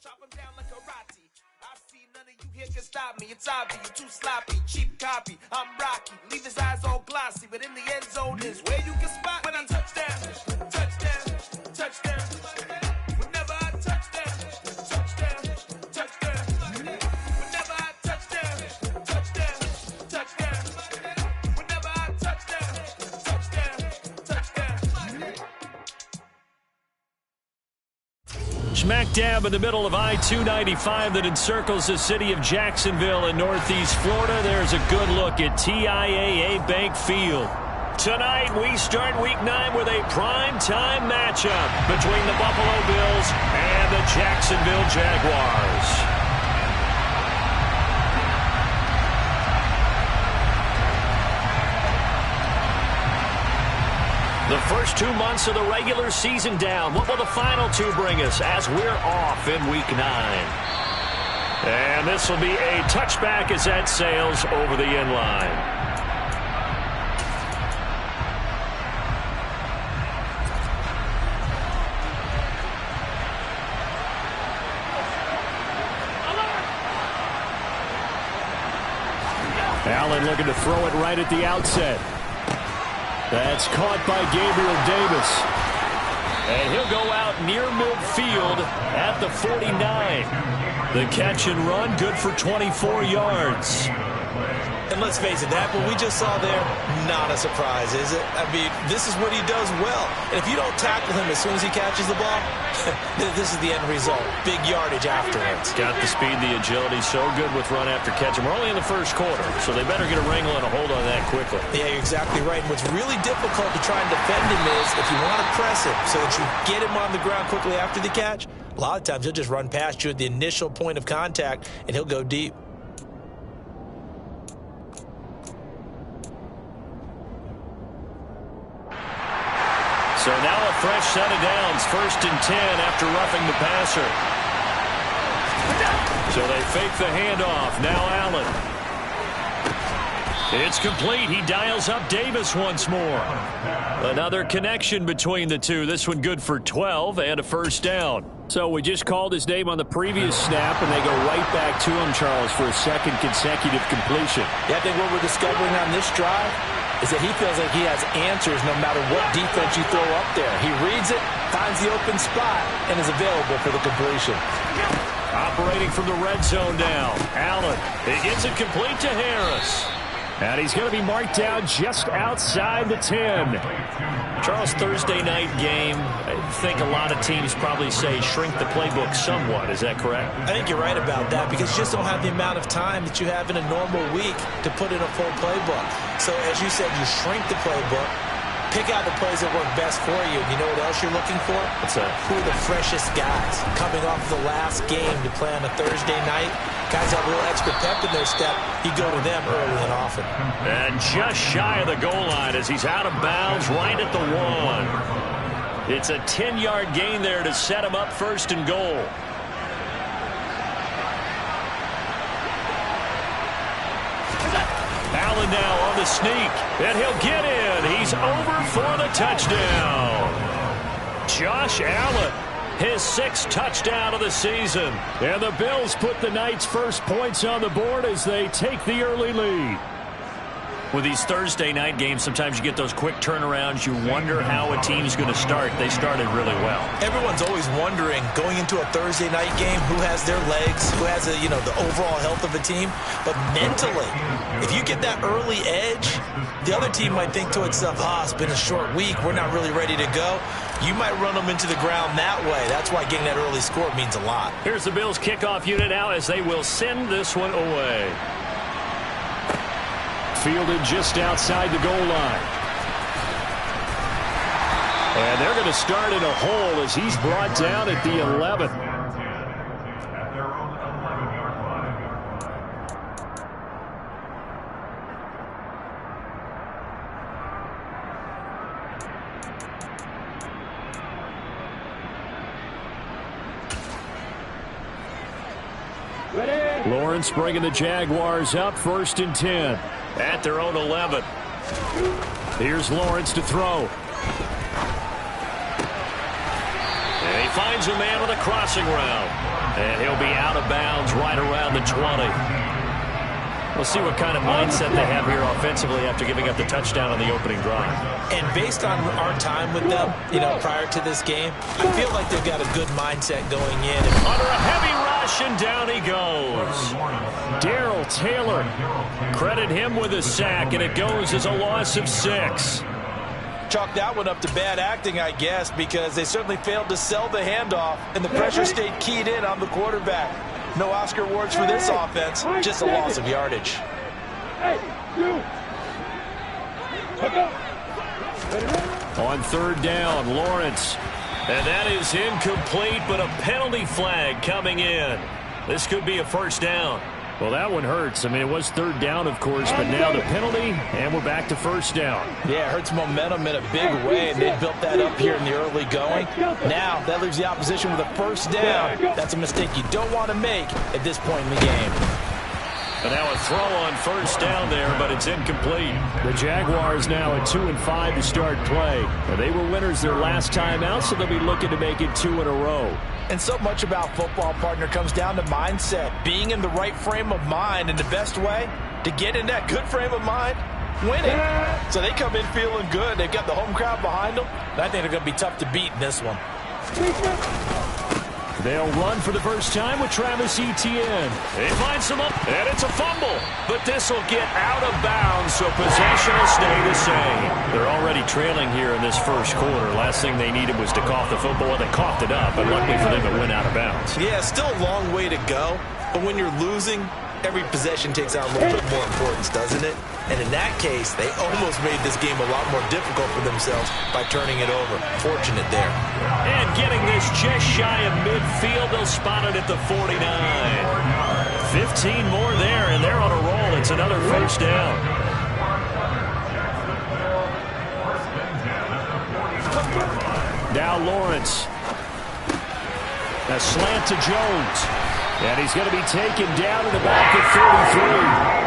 chop him down like karate. I see none of you here can stop me. It's obvious, you're too sloppy, cheap copy. I'm Rocky, leave his eyes all glossy, but in the end zone is where you can spot when I touchdown, touchdown, touchdown. Whenever I touchdown, touchdown, touchdown. Whenever I touchdown, touchdown, touchdown. Whenever I touchdown, touchdown, touchdown. Smack dab in the middle of I-295 that encircles the city of Jacksonville in northeast Florida. There's a good look at TIAA Bank Field. Tonight, we start Week 9 with a prime-time matchup between the Buffalo Bills and the Jacksonville Jaguars. The first 2 months of the regular season down. What will the final 2 bring us as we're off in Week 9? And this will be a touchback as that sails over the end line. Allen looking to throw it right at the outset. That's caught by Gabriel Davis. And he'll go out near midfield at the 49. The catch and run, good for 24 yards. And let's face it, that what we just saw there, not a surprise, is it? I mean, this is what he does well. And if you don't tackle him as soon as he catches the ball, this is the end result. Big yardage afterwards. Got the speed, the agility, so good with run after catch. And we're only in the first quarter, so they better get a wrangle and a hold on that quickly. Yeah, you're exactly right. And what's really difficult to try and defend him is if you want to press him so that you get him on the ground quickly after the catch, a lot of times he'll just run past you at the initial point of contact, and he'll go deep. So now a fresh set of downs, 1st and 10 after roughing the passer. So they fake the handoff. Now Allen. It's complete. He dials up Davis once more. Another connection between the two. This one good for 12 and a first down. So we just called his name on the previous snap, and they go right back to him, Charles, for a second consecutive completion. Yeah, I think what we're discovering on this drive is that he feels like he has answers no matter what defense you throw up there. He reads it, finds the open spot, and is available for the completion. Operating from the red zone now. Allen, he gets it complete to Harris. And he's going to be marked down just outside the 10. Charles, Thursday night game, I think a lot of teams probably say shrink the playbook somewhat. Is that correct? I think you're right about that because you just don't have the amount of time that you have in a normal week to put in a full playbook. So as you said, you shrink the playbook, pick out the plays that work best for you. You know what else you're looking for? What's that? Who are the freshest guys coming off the last game to play on a Thursday night? Guys have a little extra pep in their step. You go to them early and often. And just shy of the goal line as he's out of bounds right at the 1. It's a 10-yard gain there to set him up 1st and goal. Allen now on the sneak, and he'll get in. He's over for the touchdown. Josh Allen, his 6th touchdown of the season. And the Bills put the night's first points on the board as they take the early lead. With these Thursday night games, sometimes you get those quick turnarounds. You wonder how a team's going to start. They started really well. Everyone's always wondering, going into a Thursday night game, who has their legs, who has the overall health of a team. But mentally, if you get that early edge, the other team might think to itself, it's been a short week. We're not really ready to go. You might run them into the ground that way. That's why getting that early score means a lot. Here's the Bills kickoff unit now as they will send this one away. Fielded just outside the goal line. And they're going to start in a hole as he's brought down at the 11. Lawrence bringing the Jaguars up 1st and 10 at their own 11. Here's Lawrence to throw. And he finds a man with a crossing route. And he'll be out of bounds right around the 20. We'll see what kind of mindset they have here offensively after giving up the touchdown on the opening drive. And based on our time with them, prior to this game, I feel like they've got a good mindset going in. Under a heavy rush, and down he goes. Darrell Taylor, credit him with a sack, and it goes as a loss of 6. Chalk that one up to bad acting, I guess, because they certainly failed to sell the handoff, and the pressure stayed keyed in on the quarterback. No Oscar awards for this offense, just a loss of yardage. On third down, Lawrence. And that is incomplete, but a penalty flag coming in. This could be a first down. Well, that one hurts. I mean, it was third down, of course, but now the penalty, and we're back to first down. Yeah, it hurts momentum in a big way, and they built that up here in the early going. Now, that leaves the opposition with a first down. That's a mistake you don't want to make at this point in the game. And now a throw on first down there, but it's incomplete. The Jaguars now at 2-5 to start play. Well, they were winners their last time out, so they'll be looking to make it 2 in a row. And so much about football, partner, comes down to mindset. Being in the right frame of mind, and the best way to get in that good frame of mind, winning. So they come in feeling good. They've got the home crowd behind them. And I think they're going to be tough to beat in this one. They'll run for the first time with Travis Etienne. He finds him up, and it's a fumble. But this will get out of bounds, so possession will stay the same. They're already trailing here in this first quarter. Last thing they needed was to cough the football, and they coughed it up. But luckily for them, it went out of bounds. Yeah, still a long way to go. But when you're losing, every possession takes on a little bit more importance, doesn't it? And in that case, they almost made this game a lot more difficult for themselves by turning it over. Fortunate there. And getting this just shy of midfield, they'll spot it at the 49. 15 more there, and they're on a roll. It's another first down. Now Lawrence. A slant to Jones. And he's going to be taken down in the back at 33.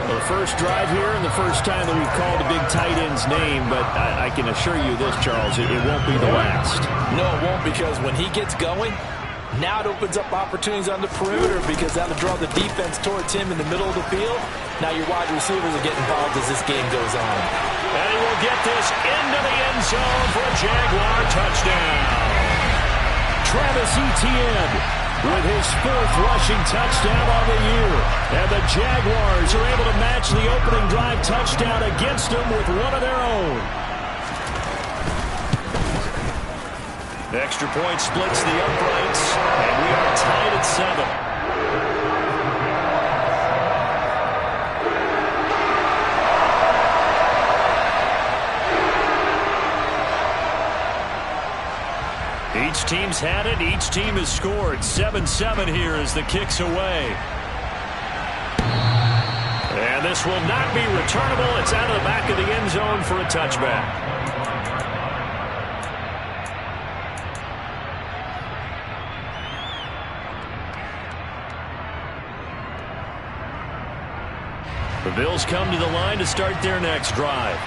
Well, the first drive here and the first time that we've called a big tight end's name, but I can assure you this, Charles, it won't be the last. No, it won't, because when he gets going, now it opens up opportunities on the perimeter, because that'll draw the defense towards him in the middle of the field. Now your wide receivers are getting involved as this game goes on. And he will get this into the end zone for a Jaguar touchdown. Travis Etienne with his 4th rushing touchdown on the year. And the Jaguars are able to match the opening drive touchdown against them with one of their own. The extra point splits the uprights, and we are tied at 7. Each team's had it. Each team has scored. 7-7 here as the kick's away. And this will not be returnable. It's out of the back of the end zone for a touchback. The Bills come to the line to start their next drive.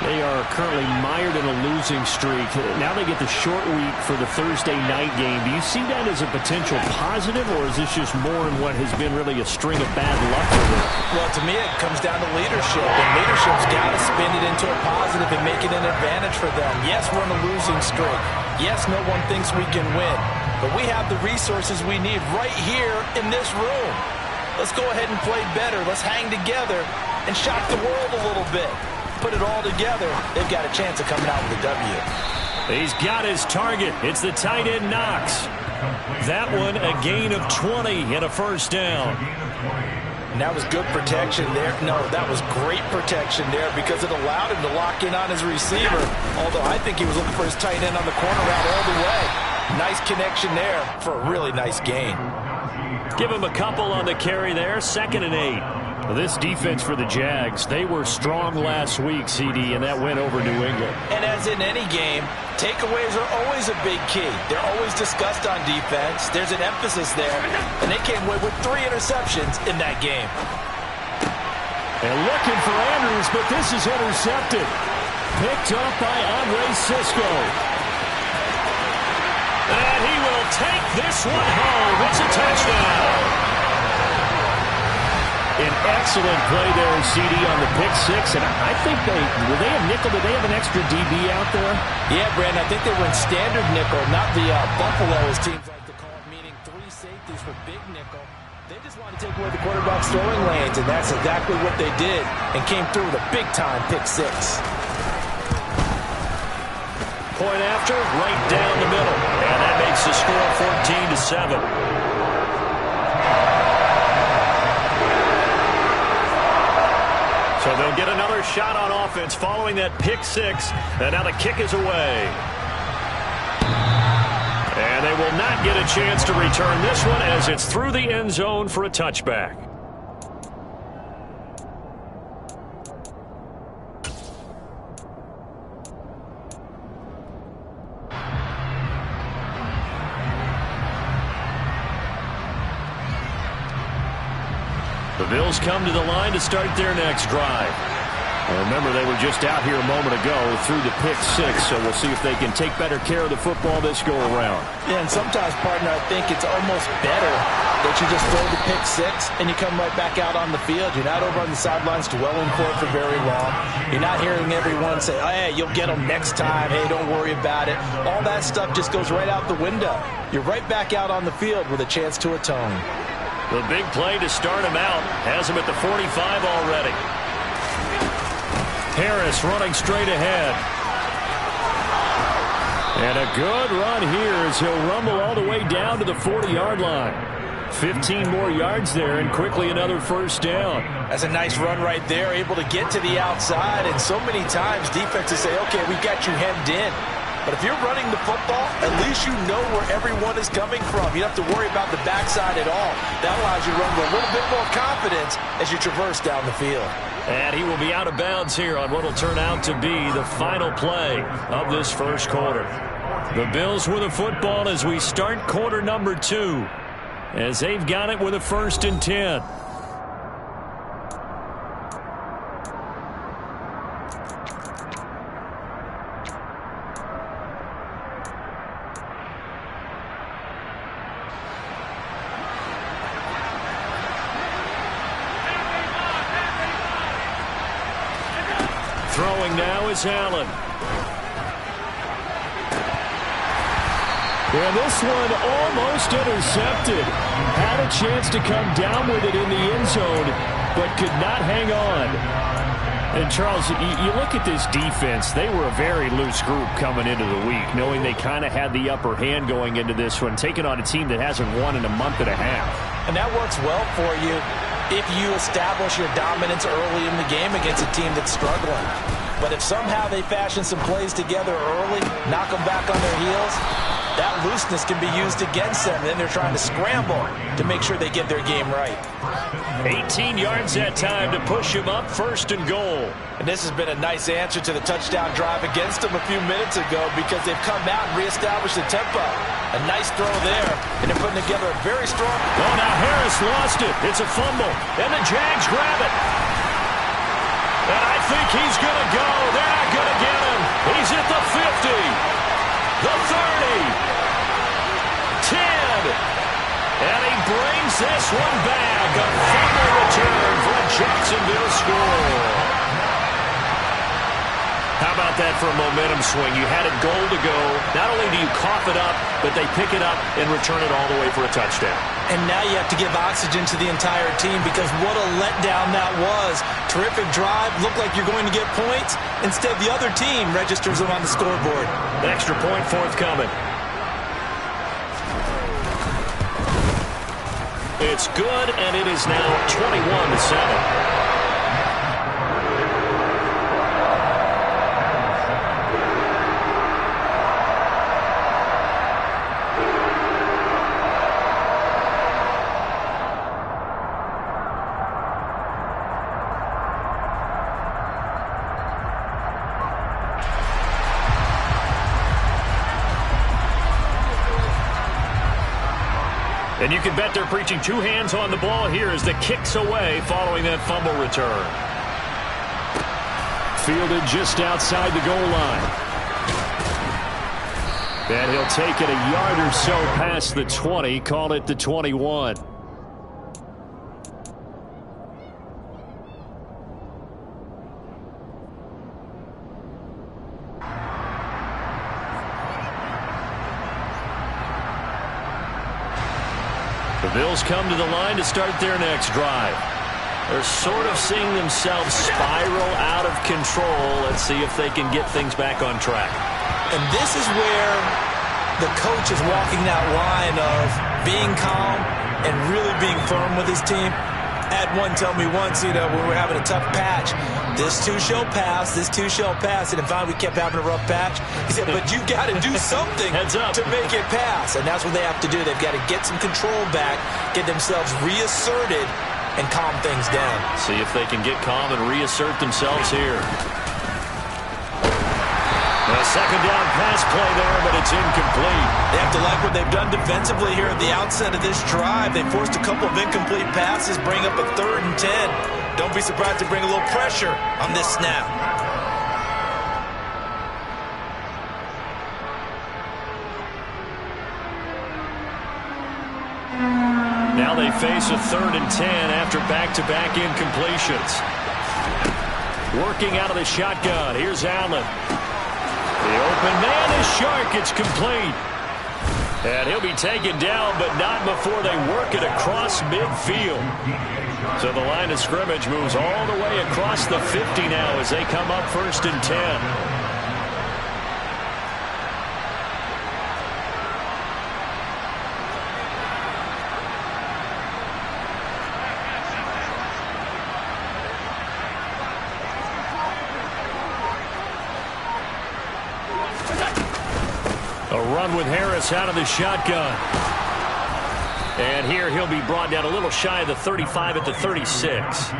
They are currently mired in a losing streak. Now they get the short week for the Thursday night game. Do you see that as a potential positive, or is this just more in what has been really a string of bad luck for them? Well, to me, it comes down to leadership, and leadership's got to spin it into a positive and make it an advantage for them. Yes, we're in a losing streak. Yes, no one thinks we can win, but we have the resources we need right here in this room. Let's go ahead and play better. Let's hang together and shock the world a little bit. Put it all together, they've got a chance of coming out with a W. He's got his target. It's the tight end Knox. That one a gain of 20 and a first down. And that was good protection there. No, that was great protection there, because it allowed him to lock in on his receiver. Although I think he was looking for his tight end on the corner route all the way. Nice connection there for a really nice gain. Give him a couple on the carry there. 2nd and 8. This defense for the Jags, they were strong last week, CD, and that went over New England. And as in any game, takeaways are always a big key. They're always discussed on defense. There's an emphasis there, and they came away with 3 interceptions in that game. And looking for Andrews, but this is intercepted. Picked up by Andre Cisco. take this one home. It's a touchdown. An excellent play there, CD, on the pick six. And I think will they have nickel? Do they have an extra DB out there? Yeah, Brandon, I think they were in standard nickel, not the Buffalo, as teams like to call it, meaning 3 safeties for big nickel. They just want to take away the quarterback's throwing lanes, and that's exactly what they did, and came through with a big-time pick six. Point after, right down the middle. And that makes the score 14-7. So they'll get another shot on offense following that pick six. And now the kick is away. And they will not get a chance to return this one as it's through the end zone for a touchback. The Bills come to the line to start their next drive. Well, remember, they were just out here a moment ago through the pick six, so we'll see if they can take better care of the football this go-around. Yeah, and sometimes, partner, I think it's almost better that you just throw the pick six and you come right back out on the field. You're not over on the sidelines dwelling court for very long. You're not hearing everyone say, oh, hey, you'll get them next time. Hey, don't worry about it. All that stuff just goes right out the window. You're right back out on the field with a chance to atone. The big play to start him out has him at the 45 already. Harris running straight ahead. And a good run here as he'll rumble all the way down to the 40-yard line. 15 more yards there and quickly another first down. That's a nice run right there, able to get to the outside. And so many times defenses say, okay, we've got you hemmed in. But if you're running the football, at least you know where everyone is coming from. You don't have to worry about the backside at all. That allows you to run with a little bit more confidence as you traverse down the field. And he will be out of bounds here on what will turn out to be the final play of this first quarter. The Bills with the football as we start quarter number 2, as they've got it with a 1st and 10. Throwing now is Allen. And this one almost intercepted. Had a chance to come down with it in the end zone, but could not hang on. And Charles, you look at this defense, they were a very loose group coming into the week, knowing they kind of had the upper hand going into this one, taking on a team that hasn't won in a month and a half. And that works well for you if you establish your dominance early in the game against a team that's struggling. But if somehow they fashion some plays together early, knock them back on their heels, that looseness can be used against them. Then they're trying to scramble to make sure they get their game right. 18 yards that time to push him up, 1st and goal. And this has been a nice answer to the touchdown drive against them a few minutes ago because they've come out and reestablished the tempo. A nice throw there, and they're putting together a very strong... Oh, now Harris lost it. It's a fumble, and the Jags grab it. And I think he's going to go. They're not going to get him. He's at the 50, the 30, 10. And he brings this one back. A fumble return for a Jacksonville score. How about that for a momentum swing? You had a goal to go. Not only do you cough it up, but they pick it up and return it all the way for a touchdown. And now you have to give oxygen to the entire team because what a letdown that was. Terrific drive. Looked like you're going to get points. Instead, the other team registers them on the scoreboard. An extra point forthcoming. It's good, and it is now 21-7. And you can bet they're preaching 2 hands on the ball here as the kick's away following that fumble return. Fielded just outside the goal line. And he'll take it a yard or so past the 20, call it the 21. The Bills come to the line to start their next drive. They're sort of seeing themselves spiral out of control. Let's see if they can get things back on track. And this is where the coach is walking that line of being calm and really being firm with his team. I had one tell me once, when we were having a tough patch, this too shall pass, this too shall pass. And finally we kept having a rough patch. He said, but you got to do something to make it pass. And that's what they have to do. They've got to get some control back, get themselves reasserted, and calm things down. See if they can get calm and reassert themselves here. A second down pass play there, but it's incomplete. They have to like what they've done defensively here at the outset of this drive. They forced a couple of incomplete passes, bring up a 3rd and 10. Don't be surprised to bring a little pressure on this snap. Now they face a 3rd and 10 after back-to-back incompletions. Working out of the shotgun. Here's Allen. The open man is Shark. It's complete. And he'll be taken down, but not before they work it across midfield. So the line of scrimmage moves all the way across the 50 now as they come up 1st and 10. With Harris out of the shotgun. And here he'll be brought down a little shy of the 35 at the 36.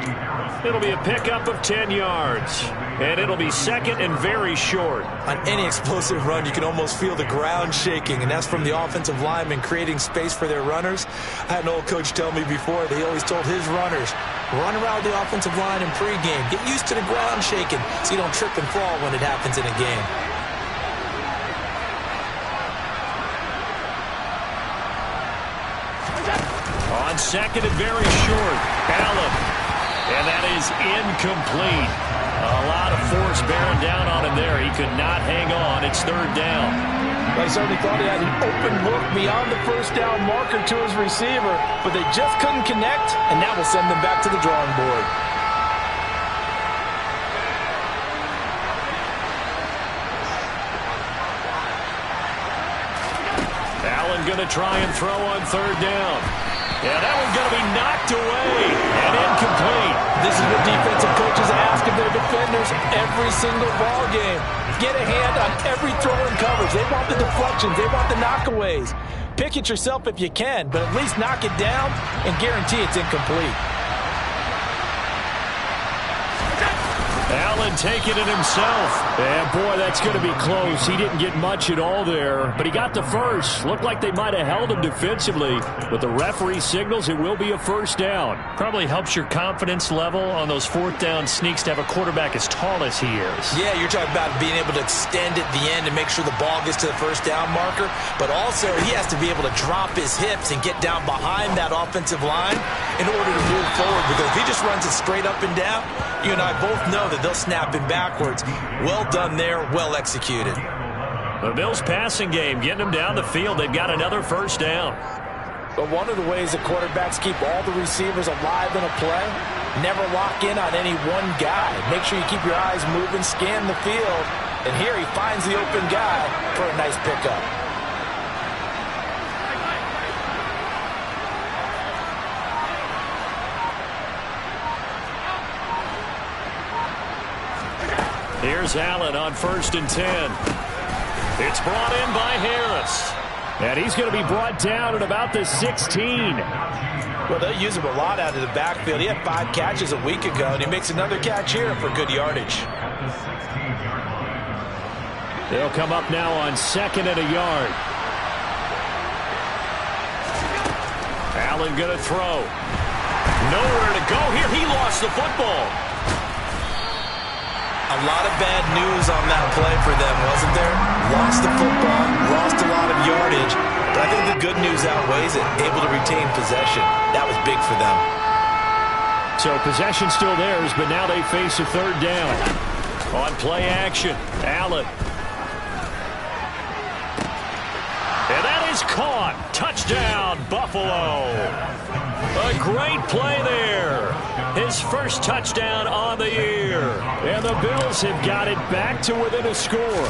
It'll be a pickup of 10 yards. And it'll be 2nd and very short. On any explosive run, you can almost feel the ground shaking, and that's from the offensive linemen creating space for their runners. I had an old coach tell me before that he always told his runners, run around the offensive line in pregame. Get used to the ground shaking so you don't trip and fall when it happens in a game. On 2nd and very short, Allen. And that is incomplete. A lot of force bearing down on him there. He could not hang on. It's 3rd down. I certainly thought he had an open look beyond the 1st down marker to his receiver, but they just couldn't connect, and that will send them back to the drawing board. Allen going to try and throw on 3rd down. Yeah, that one's going to be knocked away and incomplete. This is what defensive coaches ask of their defenders every single ball game. Get a hand on every throw and coverage. They want the deflections. They want the knockaways. Pick it yourself if you can, but at least knock it down and guarantee it's incomplete. Allen taking it himself. And boy, that's going to be close. He didn't get much at all there, but he got the first. Looked like they might have held him defensively. But the referee signals it will be a 1st down. Probably helps your confidence level on those 4th down sneaks to have a quarterback as tall as he is. Yeah, you're talking about being able to extend at the end and make sure the ball gets to the 1st down marker. But also, he has to be able to drop his hips and get down behind that offensive line in order to move forward. Because if he just runs it straight up and down, you and I both know that they'll snap him backwards. Well done there, well executed. The Bills passing game, getting them down the field. They've got another 1st down. But one of the ways that quarterbacks keep all the receivers alive in a play, never lock in on any one guy. Make sure you keep your eyes moving, scan the field. And here he finds the open guy for a nice pickup. Here's Allen on 1st and 10. It's brought in by Harris. And he's going to be brought down at about the 16. Well, they'll use him a lot out of the backfield. He had 5 catches a week ago, and he makes another catch here for good yardage. They'll come up now on 2nd and a yard. Allen going to throw. Nowhere to go here. He lost the football. A lot of bad news on that play for them, wasn't there? Lost the football, lost a lot of yardage, but I think the good news outweighs it. Able to retain possession. That was big for them. So possession still theirs, but now they face a third down. On play action, Allen. And that is caught. Touchdown, Buffalo. A great play there. His first touchdown on the year. And the Bills have got it back to within a score.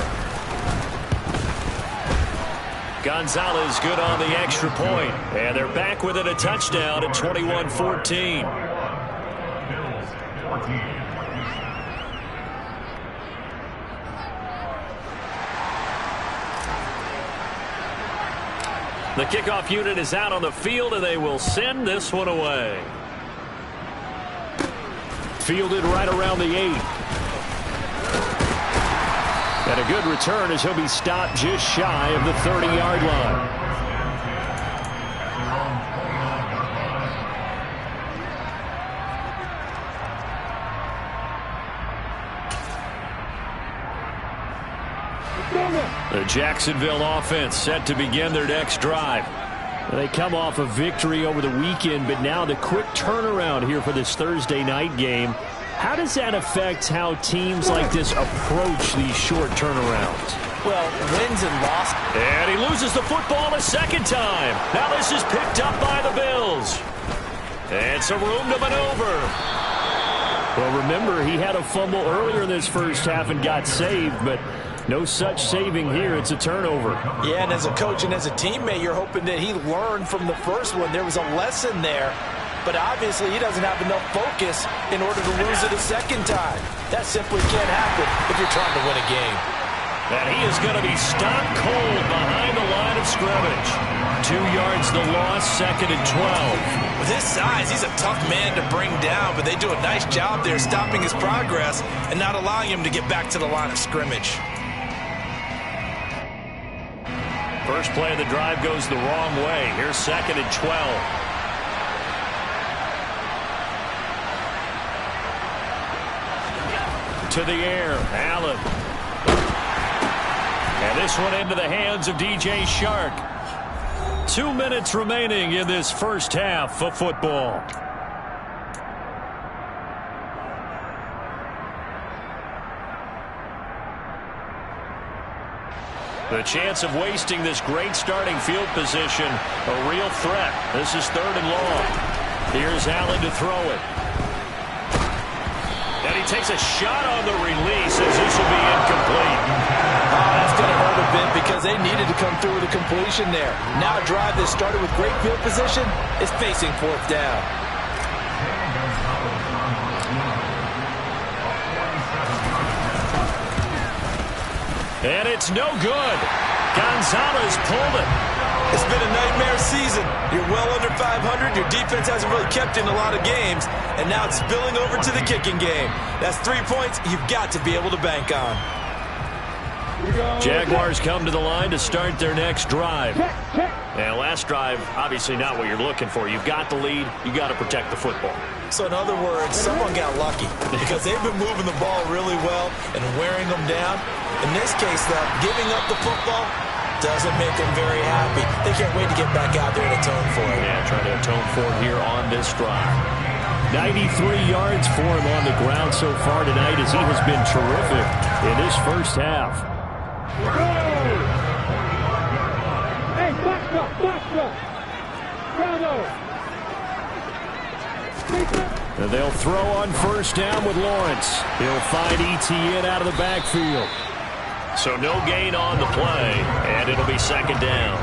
Gonzalez good on the extra point. And they're back within a touchdown at 21-14. The kickoff unit is out on the field, and they will send this one away. Fielded right around the 8. And a good return as he'll be stopped just shy of the 30-yard line. The Jacksonville offense set to begin their next drive. They come off a victory over the weekend, but now the quick turnaround here for this Thursday night game. How does that affect how teams like this approach these short turnarounds? Well, wins and losses. And he loses the football a second time. Now this is picked up by the Bills. And some room to maneuver. Well, remember, he had a fumble earlier in this first half and got saved, but no such saving here. It's a turnover. Yeah, and as a coach and as a teammate, you're hoping that he learned from the first one. There was a lesson there, but obviously he doesn't have enough focus in order to lose it a second time. That simply can't happen if you're trying to win a game. And he is going to be stopped cold behind the line of scrimmage. 2 yards the loss, 2nd and 12. With his size, he's a tough man to bring down, but they do a nice job there stopping his progress and not allowing him to get back to the line of scrimmage. First play of the drive goes the wrong way. Here's 2nd and 12. To the air, Allen. And this one into the hands of DJ Shark. 2 minutes remaining in this first half of football. The chance of wasting this great starting field position, a real threat. This is 3rd and long. Here's Allen to throw it. And he takes a shot on the release as this will be incomplete. Oh, that's going to hurt a bit because they needed to come through with a completion there. Now a drive that started with great field position is facing 4th down. And it's no good. Gonzalez pulled it. It's been a nightmare season. You're well under 500. Your defense hasn't really kept in a lot of games. And now it's spilling over to the kicking game. That's 3 points you've got to be able to bank on. Jaguars come to the line to start their next drive. And last drive, obviously not what you're looking for. You've got the lead. You've got to protect the football. So in other words, someone got lucky because they've been moving the ball really well and wearing them down. In this case, though, giving up the football doesn't make them very happy. They can't wait to get back out there and atone for it. Yeah, trying to atone for it here on this drive. 93 yards for him on the ground so far tonight as he has been terrific in this first half. Hey, box up. Bravo. And they'll throw on first down with Lawrence. He'll find Etienne out of the backfield. So no gain on the play, and it'll be 2nd down.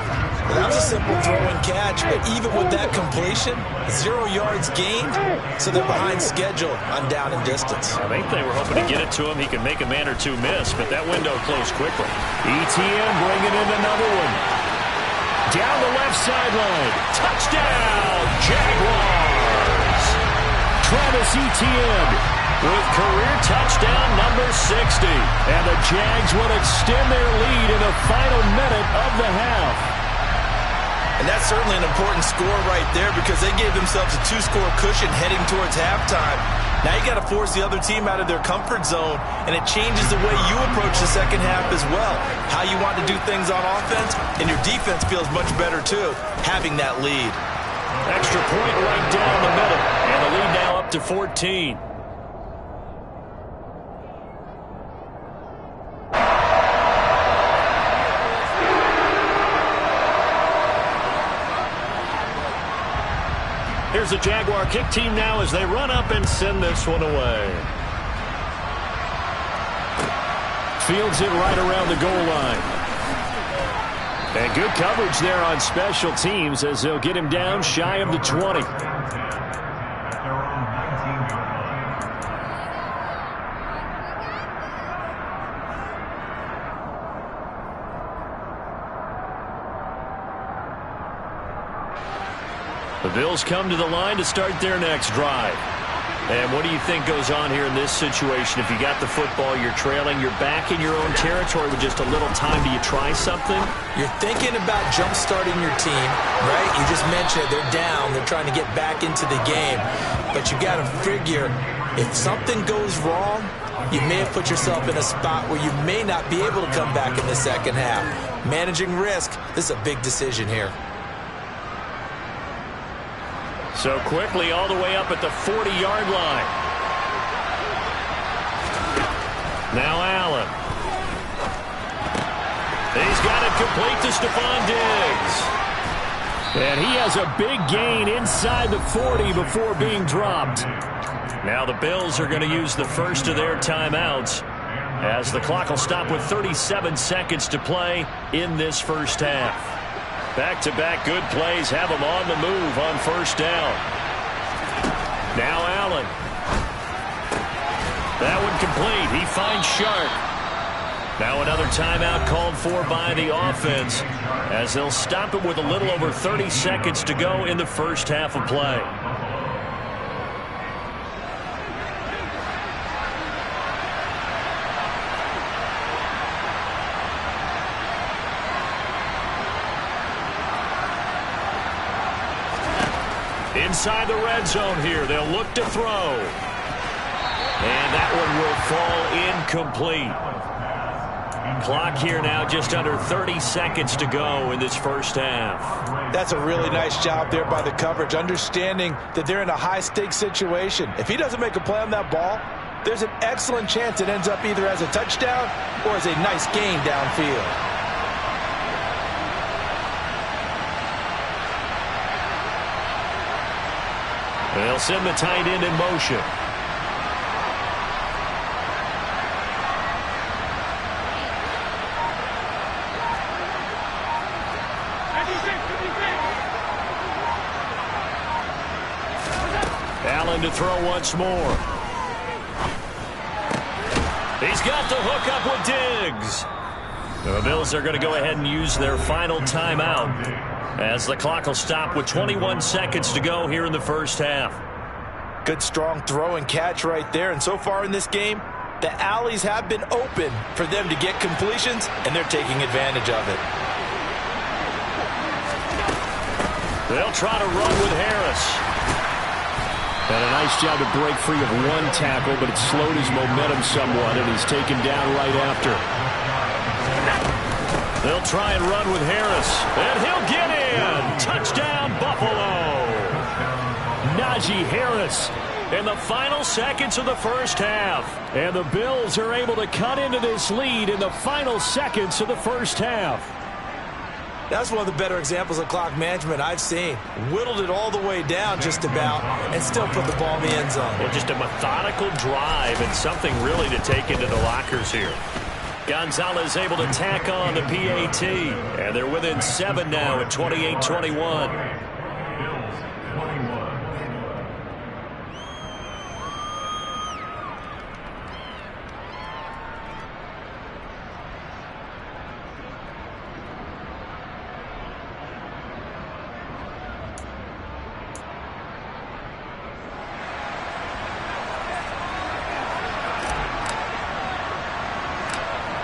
Well, that was a simple throw and catch, but even with that completion, 0 yards gained, so they're behind schedule on down and distance. I think they were hoping to get it to him. He could make a man or two miss, but that window closed quickly. Etienne bringing in another one. Down the left sideline. Touchdown, Jaguars! Travis Etienne with career touchdown number 60. And the Jags will extend their lead in the final minute of the half. And that's certainly an important score right there because they gave themselves a 2-score cushion heading towards halftime. Now you got to force the other team out of their comfort zone, and it changes the way you approach the second half as well. How you want to do things on offense, and your defense feels much better too, having that lead. Extra point right down the middle, and the lead now up to 14. Here's the Jaguar kick team now as they run up and send this one away. Fields it right around the goal line. And good coverage there on special teams as they'll get him down shy of the 20. The Bills come to the line to start their next drive. And what do you think goes on here in this situation? If you got the football, you're trailing, you're back in your own territory with just a little time. Do you try something? You're thinking about jump-starting your team, right? You just mentioned it. They're down. They're trying to get back into the game. But you got to figure if something goes wrong, you may have put yourself in a spot where you may not be able to come back in the second half. Managing risk, this is a big decision here. So quickly all the way up at the 40-yard line. Now Allen. He's got it complete to Stephon Diggs. And he has a big gain inside the 40 before being dropped. Now the Bills are going to use the first of their timeouts as the clock will stop with 37 seconds to play in this first half. Back-to-back good plays have him on the move on first down. Now Allen. That one complete. He finds Sharp. Now another timeout called for by the offense as they'll stop it with a little over 30 seconds to go in the first half of play. Inside the red zone here, they'll look to throw. And that one will fall incomplete. Clock here now just under 30 seconds to go in this first half. That's a really nice job there by the coverage, understanding that they're in a high-stakes situation. If he doesn't make a play on that ball, there's an excellent chance it ends up either as a touchdown or as a nice gain downfield. They'll send the tight end in motion. Allen to throw once more. He's got the hook up with Diggs. The Bills are going to go ahead and use their final timeout as the clock will stop with 21 seconds to go here in the first half. Good strong throw and catch right there. And so far in this game, the alleys have been open for them to get completions, and they're taking advantage of it. They'll try to run with Harris. And a nice job to break free of one tackle, but it slowed his momentum somewhat, and he's taken down right after. They'll try and run with Harris, and he'll get in. Touchdown, Buffalo. Najee Harris in the final seconds of the first half. And the Bills are able to cut into this lead in the final seconds of the first half. That's one of the better examples of clock management I've seen. Whittled it all the way down just about and still put the ball in the end zone. Well, just a methodical drive and something really to take into the lockers here. Gonzalez able to tack on the PAT, and they're within 7 now at 28-21.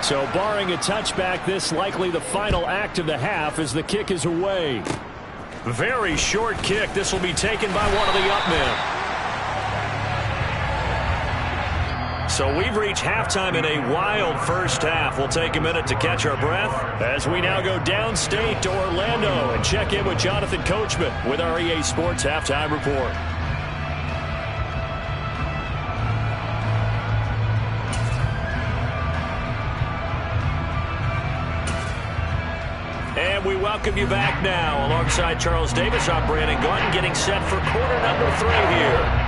So barring a touchback, this likely the final act of the half as the kick is away. Very short kick. This will be taken by one of the up men. So we've reached halftime in a wild first half. We'll take a minute to catch our breath as we now go downstate to Orlando and check in with Jonathan Coachman with our EA Sports Halftime Report. And we welcome you back now. Alongside Charles Davis, I'm Brandon Gaudin, getting set for quarter number 3 here.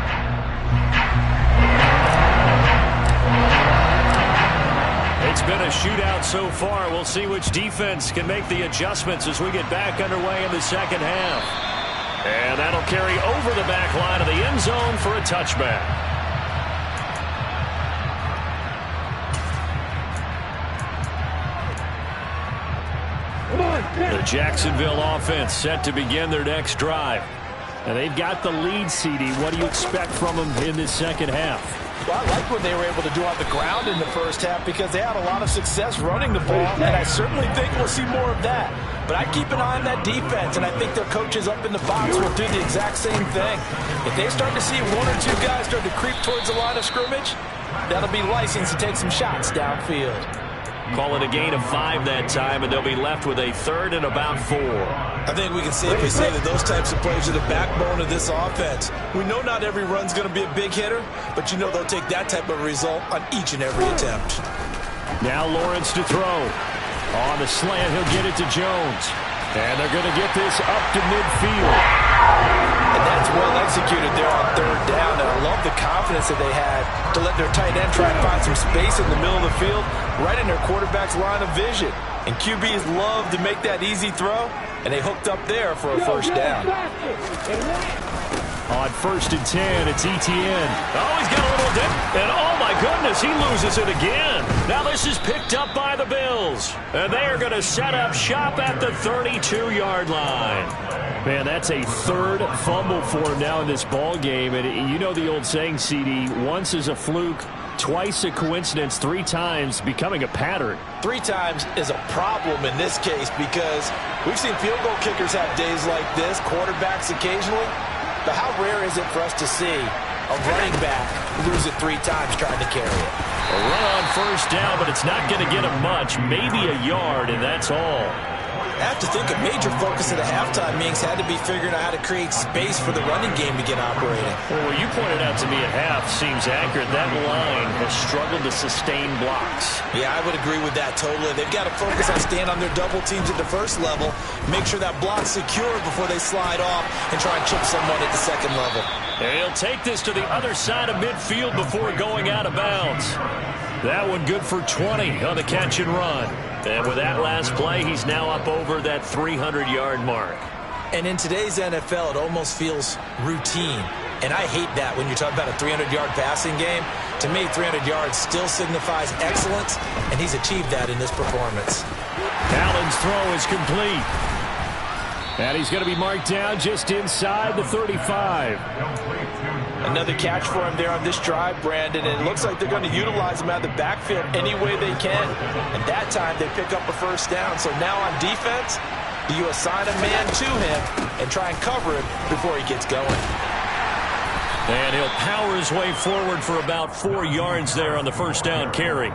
It's been a shootout so far. We'll see which defense can make the adjustments as we get back underway in the second half. And that'll carry over the back line of the end zone for a touchback. The Jacksonville offense set to begin their next drive. And they've got the lead, CD. What do you expect from them in this second half? Well, I like what they were able to do on the ground in the first half because they had a lot of success running the ball, and I certainly think we'll see more of that. But I keep an eye on that defense, and I think their coaches up in the box will do the exact same thing. If they start to see 1 or 2 guys start to creep towards the line of scrimmage, that'll be license to take some shots downfield. Call it a gain of 5 that time, and they'll be left with a 3rd and about 4. I think we can safely say that those types of plays are the backbone of this offense. We know not every run's going to be a big hitter, but you know they'll take that type of result on each and every attempt. Now Lawrence to throw. On the slant, he'll get it to Jones. And they're going to get this up to midfield. And that's well executed there on 3rd down. And I love the confidence that they had to let their tight end try and find some space in the middle of the field, right in their quarterback's line of vision. And QBs love to make that easy throw, and they hooked up there for a first down. On 1st and 10, it's Etienne. Oh, he's got a little dip. And oh, my goodness, he loses it again. Now this is picked up by the Bills. And they are going to set up shop at the 32-yard line. Man, that's a 3rd fumble for him now in this ball game. And you know the old saying, CD, once is a fluke, twice a coincidence, 3 times becoming a pattern. 3 times is a problem in this case because we've seen field goal kickers have days like this, quarterbacks occasionally. But how rare is it for us to see a running back lose it 3 times trying to carry it? A run on 1st down, but it's not going to get him much, maybe a yard, and that's all. I have to think a major focus of the halftime meetings had to be figuring out how to create space for the running game to get operating. Well, what you pointed out to me at half seems accurate. That line has struggled to sustain blocks. Yeah, I would agree with that totally. They've got to focus on staying on their double teams at the first level, make sure that block's secure before they slide off and try and chip someone at the second level. And he'll take this to the other side of midfield before going out of bounds. That one good for 20 on the catch and run. And with that last play, he's now up over that 300-yard mark. And in today's NFL, it almost feels routine. And I hate that when you're talking about a 300-yard passing game. To me, 300 yards still signifies excellence, and he's achieved that in this performance. Allen's throw is complete. And he's going to be marked down just inside the 35. Another catch for him there on this drive, Brandon, and it looks like they're going to utilize him out of the backfield any way they can. And that time they pick up a first down. So now on defense, do you assign a man to him and try and cover him before he gets going? And he'll power his way forward for about 4 yards there on the first down carry.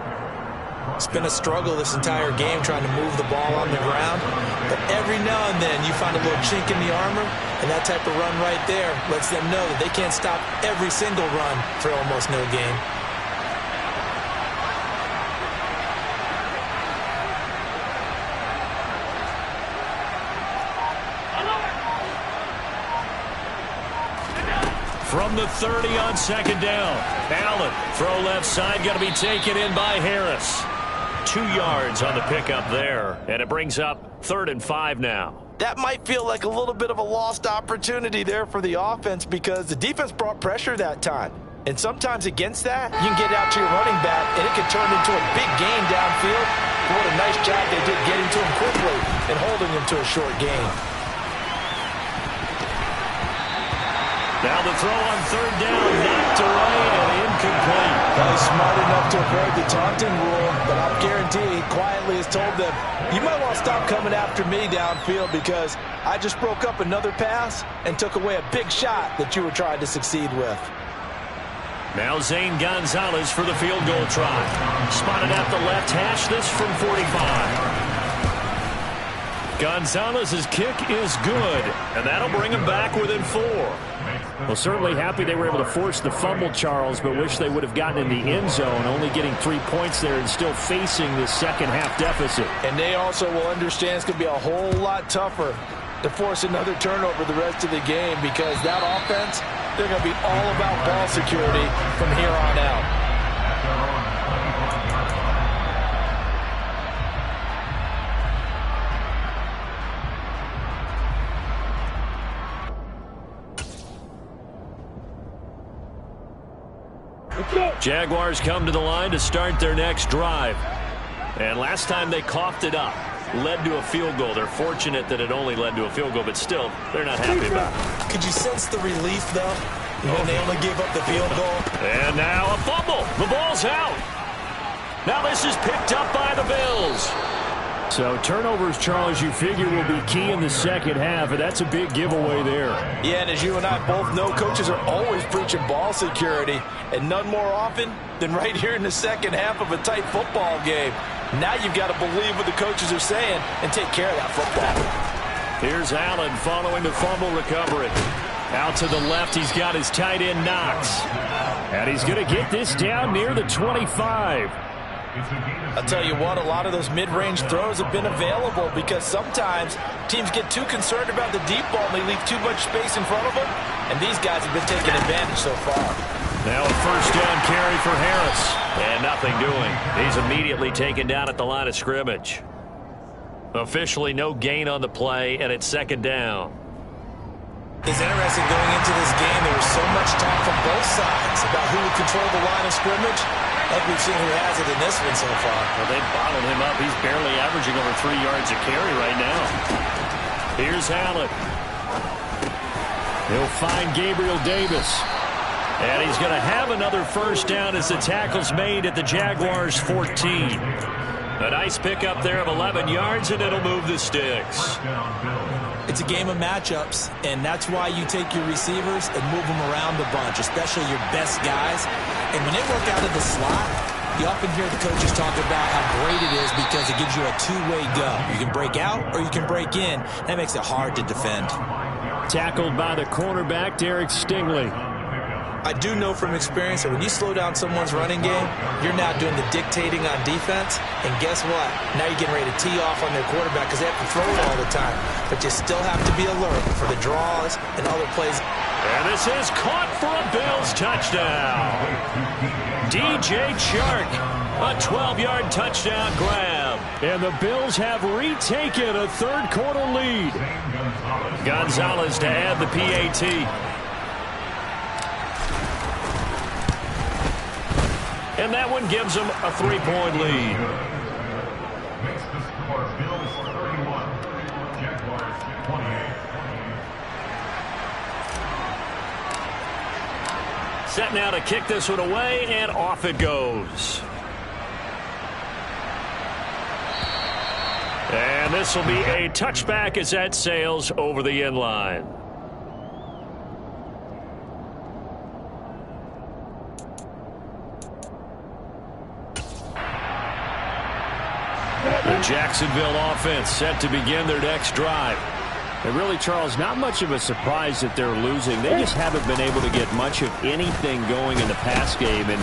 It's been a struggle this entire game trying to move the ball on the ground. But every now and then you find a little chink in the armor, and that type of run right there lets them know that they can't stop every single run for almost no gain. From the 30 on 2nd down. Allen, throw left side, going to be taken in by Harris. 2 yards on the pickup there, and it brings up 3rd and 5 now. That might feel like a little bit of a lost opportunity there for the offense because the defense brought pressure that time. And sometimes against that, you can get out to your running back, and it can turn into a big gain downfield. What a nice job they did getting to him quickly and holding him to a short gain. Now the throw on 3rd down, knocked away and incomplete. Well, he's smart enough to avoid the taunting rule, but I'll guarantee he quietly has told them, you might want to stop coming after me downfield because I just broke up another pass and took away a big shot that you were trying to succeed with. Now Zane Gonzalez for the field goal try. Spotted at the left hash, this from 45. Gonzalez's kick is good, and that'll bring him back within 4. Well, certainly happy they were able to force the fumble, Charles, but wish they would have gotten in the end zone, only getting 3 points there and still facing the second-half deficit. And they also will understand it's going to be a whole lot tougher to force another turnover the rest of the game because that offense, they're going to be all about ball security from here on out. Jaguars come to the line to start their next drive. And last time they coughed it up, led to a field goal. They're fortunate that it only led to a field goal, but still, they're not happy about it. Could you sense the relief, though, when they only gave up the field goal? And now a fumble. The ball's out. Now this is picked up by the Bills. So turnovers, Charles, you figure will be key in the second half, and that's a big giveaway there. Yeah, and as you and I both know, coaches are always preaching ball security, and none more often than right here in the second half of a tight football game. Now you've got to believe what the coaches are saying and take care of that football. Here's Allen following the fumble recovery. Out to the left, he's got his tight end Knox. And he's going to get this down near the 25. I'll tell you what, a lot of those mid-range throws have been available because sometimes teams get too concerned about the deep ball and they leave too much space in front of them, and these guys have been taking advantage so far. Now a first down carry for Harris. And nothing doing. He's immediately taken down at the line of scrimmage. Officially no gain on the play, and it's second down. It's interesting going into this game. There was so much talk from both sides about who would control the line of scrimmage. Like we've seen who has it in this one so far. Well, they've bottled him up. He's barely averaging over 3 yards a carry right now. Here's Allen. He'll find Gabriel Davis. And he's going to have another first down as the tackle's made at the Jaguars' 14. A nice pickup there of 11 yards, and it'll move the sticks. It's a game of matchups, and that's why you take your receivers and move them around a bunch, especially your best guys. And when they work out of the slot, you often hear the coaches talk about how great it is because it gives you a two-way go. You can break out or you can break in. That makes it hard to defend. Tackled by the cornerback, Derek Stingley. I do know from experience that when you slow down someone's running game, you're now doing the dictating on defense. And guess what? Now you're getting ready to tee off on their quarterback because they have to throw it all the time. But you still have to be alert for the draws and other plays. And this is caught for a Bills touchdown. DJ Chark, a 12-yard touchdown grab. And the Bills have retaken a third-quarter lead. Gonzalez to add the PAT. And that one gives them a 3-point lead. Makes the score Bills 31, Jaguars 28. Set now to kick this one away, and off it goes. And this will be a touchback as that sails over the end line. The Jacksonville offense set to begin their next drive. And really, Charles, not much of a surprise that they're losing. They just haven't been able to get much of anything going in the pass game. And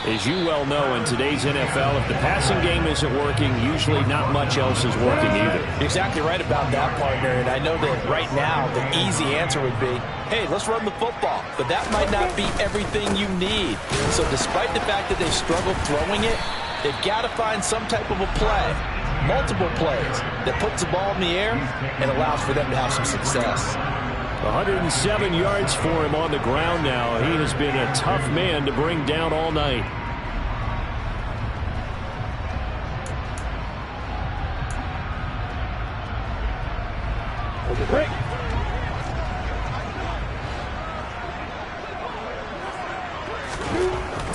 as you well know, in today's NFL, if the passing game isn't working, usually not much else is working either. You're exactly right about that, partner. And I know that right now the easy answer would be, hey, let's run the football. But that might not be everything you need. So despite the fact that they've struggled throwing it, they've got to find some type of a play. Multiple plays that puts the ball in the air and allows for them to have some success. 107 yards for him on the ground now. He has been a tough man to bring down all night. Break.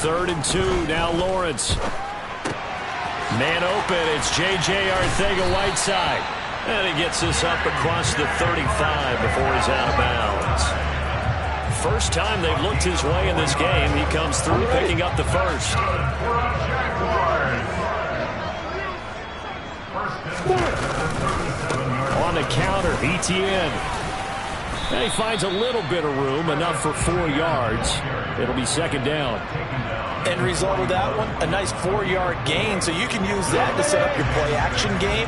3rd and 2. Now Lawrence. Man open. It's J.J. Arcega-Whiteside. And he gets this up across the 35 before he's out of bounds. First time they've looked his way in this game. He comes through picking up the first. On the counter, Etienne. And he finds a little bit of room, enough for 4 yards. It'll be 2nd down. End result of that one, a nice 4-yard gain, so you can use that to set up your play-action game,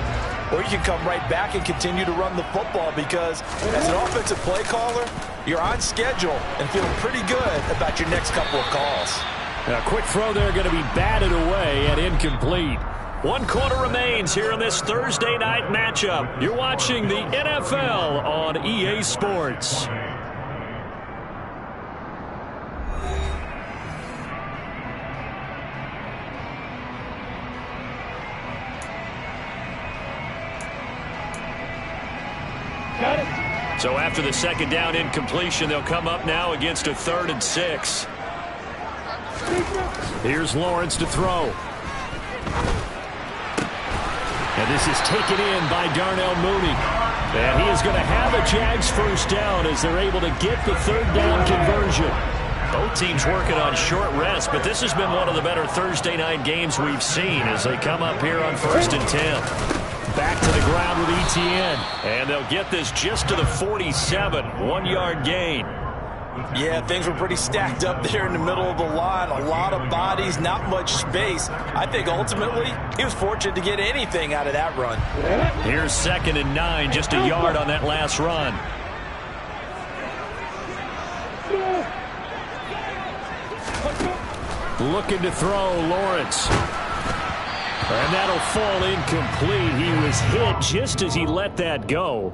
or you can come right back and continue to run the football because as an offensive play caller, you're on schedule and feeling pretty good about your next couple of calls. A quick throw there going to be batted away and incomplete. 1 quarter remains here in this Thursday night matchup. You're watching the NFL on EA Sports. So after the 2nd down incompletion, they'll come up now against a 3rd and 6. Here's Lawrence to throw. And this is taken in by Darnell Mooney. And he is going to have a Jags first down as they're able to get the 3rd down conversion. Both teams working on short rest, but this has been one of the better Thursday night games we've seen as they come up here on 1st and 10. Back to the ground with Etienne. And they'll get this just to the 47. 1-yard gain. Yeah, things were pretty stacked up there in the middle of the line. A lot of bodies, not much space. I think ultimately he was fortunate to get anything out of that run. Here's 2nd and 9, just a yard on that last run. Looking to throw, Lawrence. And that'll fall incomplete. He was hit just as he let that go.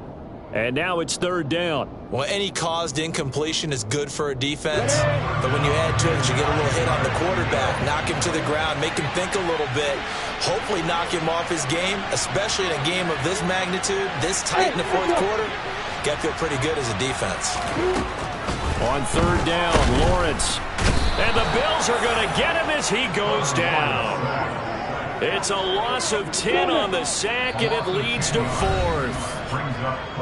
And now it's 3rd down. Well, any caused incompletion is good for a defense. But when you add to it, you get a little hit on the quarterback, knock him to the ground, make him think a little bit, hopefully knock him off his game, especially in a game of this magnitude, this tight in the 4th quarter. Got to feel pretty good as a defense. On 3rd down, Lawrence. And the Bills are going to get him as he goes down. It's a loss of 10 on the sack, and it leads to 4th.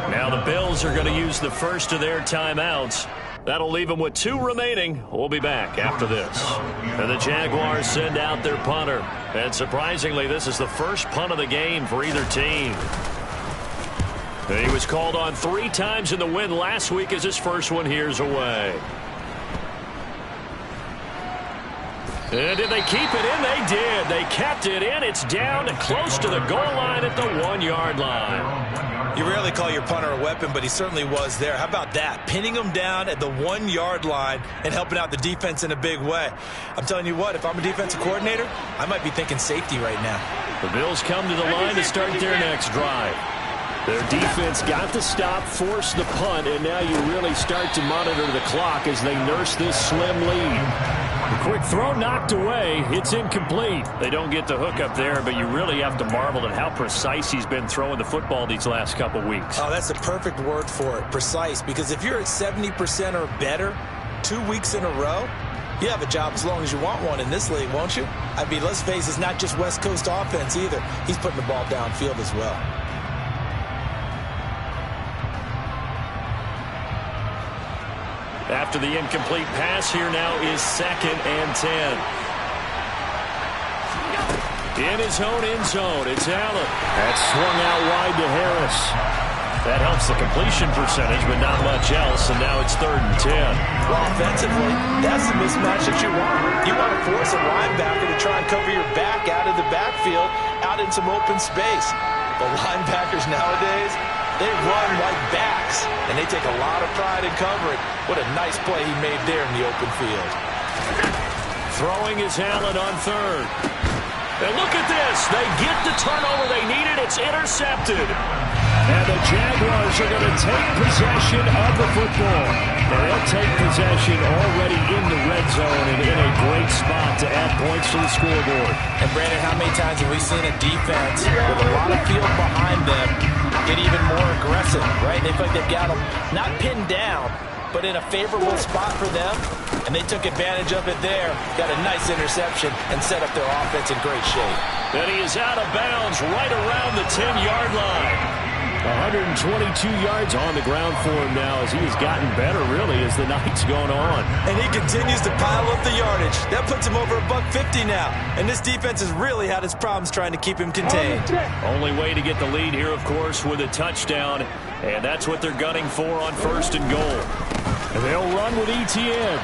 Now the Bills are going to use the first of their timeouts. That'll leave them with 2 remaining. We'll be back after this. And the Jaguars send out their punter. And surprisingly, this is the first punt of the game for either team. And he was called on 3 times in the win last week as his first one here's away. And did they keep it in? They did. They kept it in. It's down close to the goal line at the 1-yard line. You rarely call your punter a weapon, but he certainly was there. How about that? Pinning him down at the 1-yard line and helping out the defense in a big way. I'm telling you what, if I'm a defensive coordinator, I might be thinking safety right now. The Bills come to the line to start their next drive. Their defense got the stop, forced the punt, and now you really start to monitor the clock as they nurse this slim lead. The quick throw knocked away. It's incomplete. They don't get the hook up there, but you really have to marvel at how precise he's been throwing the football these last couple weeks. Oh, that's the perfect word for it, precise, because if you're at 70% or better 2 weeks in a row, you have a job as long as you want one in this league, won't you? I mean, let's face it, it's not just West Coast offense either. He's putting the ball downfield as well. After the incomplete pass, here now is 2nd and 10. In his own end zone, it's Allen. That's swung out wide to Harris. That helps the completion percentage, but not much else, and now it's 3rd and 10. Well, offensively, that's the mismatch that you want. You want to force a linebacker to try and cover your back out of the backfield, out in some open space. The linebackers nowadays, they run like backs, and they take a lot of pride in covering. What a nice play he made there in the open field. Throwing is Allen on 3rd. And look at this. They get the turnover they needed. It's intercepted. And the Jaguars are going to take possession of the football. They'll take possession already in the red zone and in a great spot to add points to the scoreboard. And, Brandon, how many times have we seen a defense with a lot of field behind them get even more aggressive, right? They feel like they've got them not pinned down, but in a favorable spot for them And they took advantage of it there. Got a nice interception and set up their offense in great shape. And he is out of bounds right around the 10-yard line. 122 yards on the ground for him now as he has gotten better, really, as the night's going on. And he continues to pile up the yardage. That puts him over $150 now. And this defense has really had its problems trying to keep him contained. Only way to get the lead here, of course, with a touchdown. And that's what they're gunning for on 1st and goal. And they'll run with Etienne.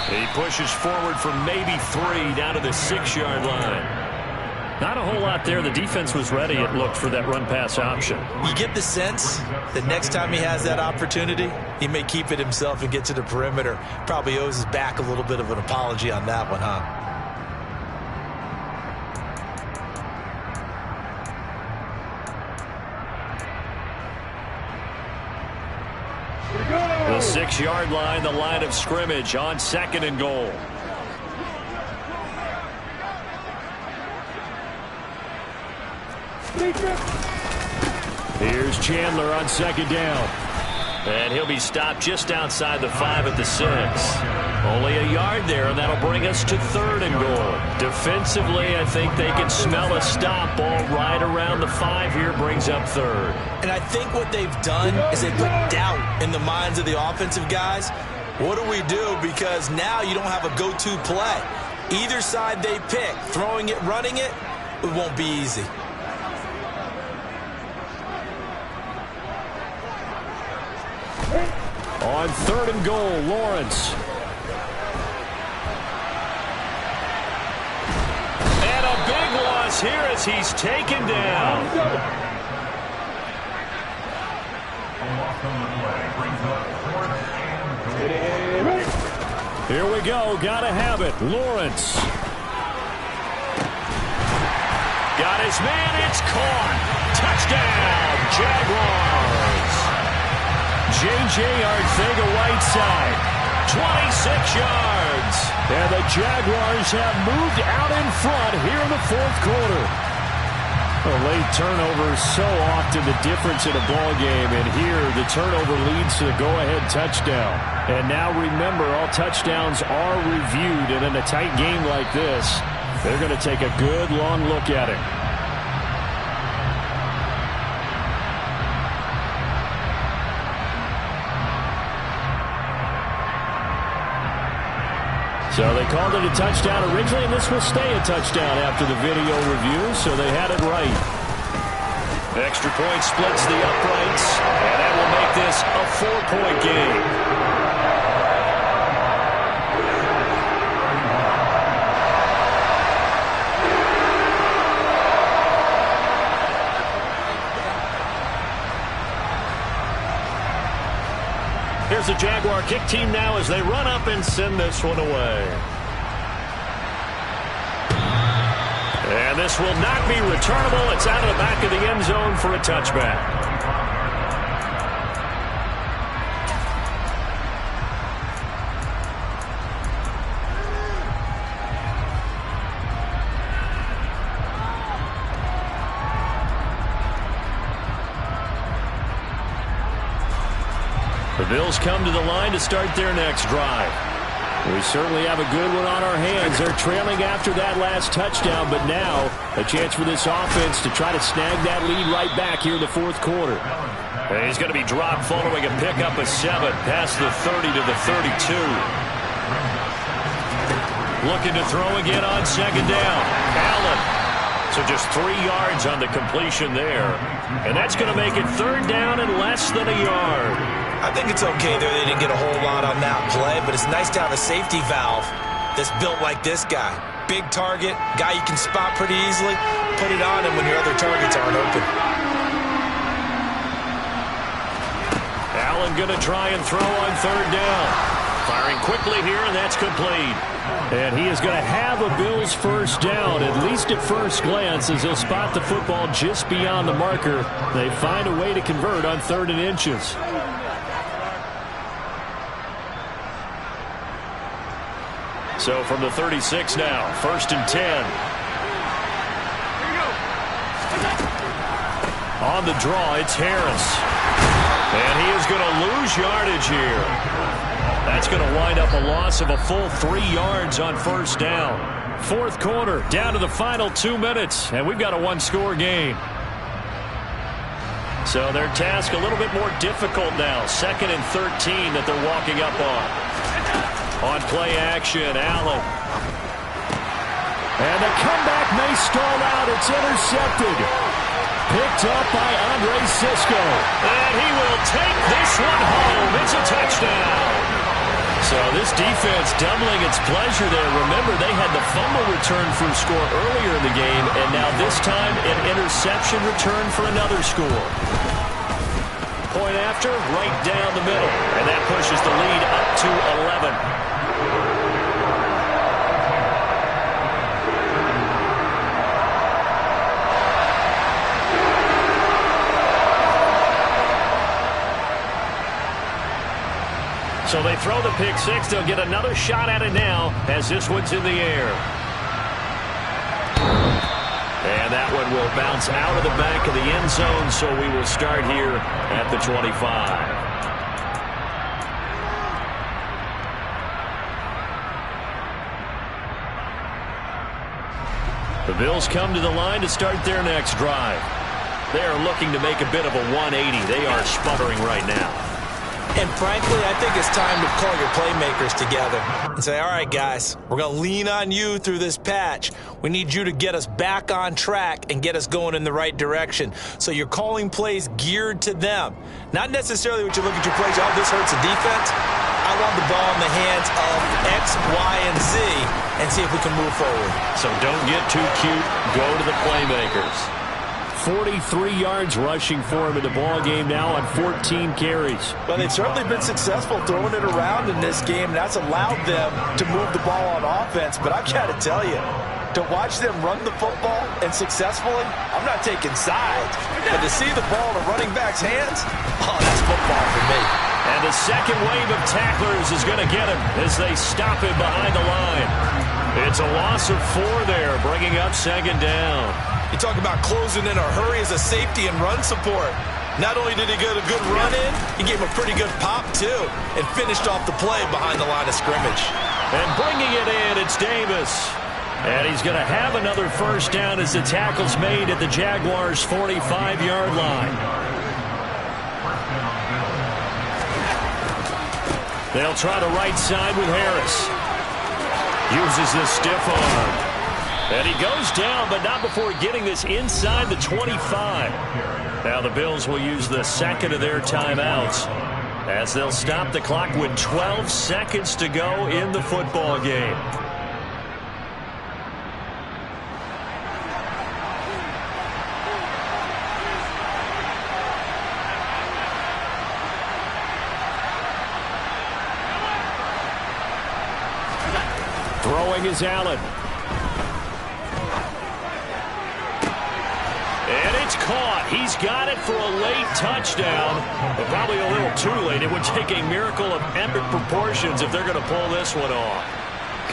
He pushes forward for maybe 3 down to the 6-yard line. Not a whole lot there. The defense was ready, it looked, for that run-pass option. You get the sense that next time he has that opportunity, he may keep it himself and get to the perimeter. Probably owes his back a little bit of an apology on that one, huh? The 6-yard line, the line of scrimmage on 2nd and goal. Here's Chandler on 2nd down. And he'll be stopped just outside the 5 at the 6. Only a yard there, and that'll bring us to 3rd and goal. Defensively, I think they can smell a stop. Ball right around the 5 here brings up 3rd. And I think what they've done is they put doubt in the minds of the offensive guys. What do we do? Because now you don't have a go-to play. Either side they pick, throwing it, running it, it won't be easy. On 3rd and goal, Lawrence. And a big loss here as he's taken down. Here we go. Gotta have it. Lawrence. Got his man. It's caught. Touchdown, Jaguars. J.J. Arcega-Whiteside, 26 yards. And the Jaguars have moved out in front here in the 4th quarter. A late turnover is so often the difference in a ball game, and here the turnover leads to the go-ahead touchdown. And now remember, all touchdowns are reviewed, and in a tight game like this, they're going to take a good long look at it. So they called it a touchdown originally, and this will stay a touchdown after the video review, so they had it right. Extra point splits the uprights, and that will make this a 4-point game. Here's the Jaguar kick team now as they run up and send this one away. And this will not be returnable. It's out of the back of the end zone for a touchback. The Bills come to the line to start their next drive. We certainly have a good one on our hands. They're trailing after that last touchdown, but now a chance for this offense to try to snag that lead right back here in the 4th quarter. And he's going to be dropped following a pickup of 7 past the 30 to the 32. Looking to throw again on 2nd down. Allen. So just 3 yards on the completion there. And that's going to make it 3rd down and less than a yard. I think it's okay there. They didn't get a whole lot on that play, but it's nice to have a safety valve that's built like this guy. Big target, guy you can spot pretty easily. Put it on him when your other targets aren't open. Allen going to try and throw on 3rd down. Firing quickly here, and that's complete. And he is going to have a Bills first down, at least at first glance, as he'll spot the football just beyond the marker. They find a way to convert on 3rd and inches. So from the 36 now, 1st and 10. On the draw, it's Harris. And he is going to lose yardage here. That's going to wind up a loss of a full 3 yards on first down. Fourth quarter, down to the final 2 minutes, and we've got a one-score game. So their task a little bit more difficult now. 2nd and 13 that they're walking up on. On play action, Allen. And the comeback may stall out. It's intercepted. Picked up by Andre Cisco. And he will take this one home. It's a touchdown. So this defense doubling its pleasure there. Remember, they had the fumble return for a score earlier in the game, and now this time an interception return for another score. Point after, right down the middle, and that pushes the lead up to 11. So they throw the pick six. They'll get another shot at it now as this one's in the air. And that one will bounce out of the back of the end zone, so we will start here at the 25. The Bills come to the line to start their next drive. They are looking to make a bit of a 180. They are sputtering right now. And frankly, I think it's time to call your playmakers together and say, all right, guys, we're going to lean on you through this patch. We need you to get us back on track and get us going in the right direction. So you're calling plays geared to them. Not necessarily what you look at your plays, oh, this hurts the defense. I want the ball in the hands of X, Y, and Z and see if we can move forward. So don't get too cute. Go to the playmakers. 43 yards rushing for him in the ball game now on 14 carries. Well, they've certainly been successful throwing it around in this game. That's allowed them to move the ball on offense. But I've got to tell you, to watch them run the football and successfully, I'm not taking sides. But to see the ball in a running back's hands, oh, that's football for me. And the second wave of tacklers is going to get him as they stop him behind the line. It's a loss of 4 there, bringing up second down. You talk about closing in a hurry as a safety and run support. Not only did he get a good run in, he gave him a pretty good pop, too, and finished off the play behind the line of scrimmage. And bringing it in, it's Davis. And he's going to have another first down as the tackle's made at the Jaguars' 45-yard line. They'll try the right side with Harris. Uses the stiff arm. And he goes down, but not before getting this inside the 25. Now the Bills will use the second of their timeouts as they'll stop the clock with 12 seconds to go in the football game. Throwing is Allen. And it's caught. He's got it for a late touchdown, but probably a little too late. It would take a miracle of epic proportions if they're going to pull this one off.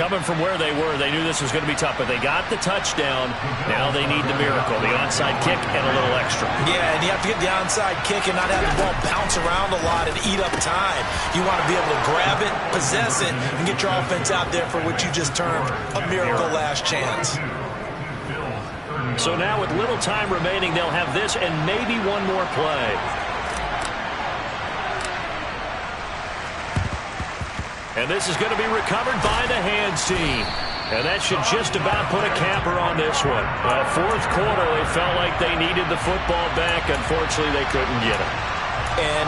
Coming from where they were, they knew this was going to be tough, but they got the touchdown. Now they need the miracle, the onside kick and a little extra. Yeah, and you have to get the onside kick and not have the ball bounce around a lot and eat up time. You want to be able to grab it, possess it, and get your offense out there for what you just termed a miracle last chance. So now with little time remaining, they'll have this and maybe one more play. And this is going to be recovered by the hands team. And that should just about put a capper on this one. Well, fourth quarter, they felt like they needed the football back. Unfortunately, they couldn't get it. And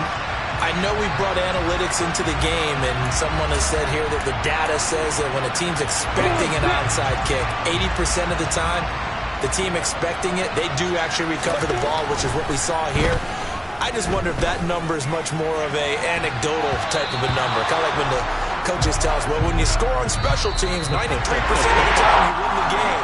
I know we brought analytics into the game, and someone has said here that the data says that when a team's expecting an onside kick, 80% of the time, the team expecting it, they do actually recover the ball, which is what we saw here. I just wonder if that number is much more of a anecdotal type of a number. Kind of like when the coaches tell us, well, when you score on special teams, 93% of the time you win the game.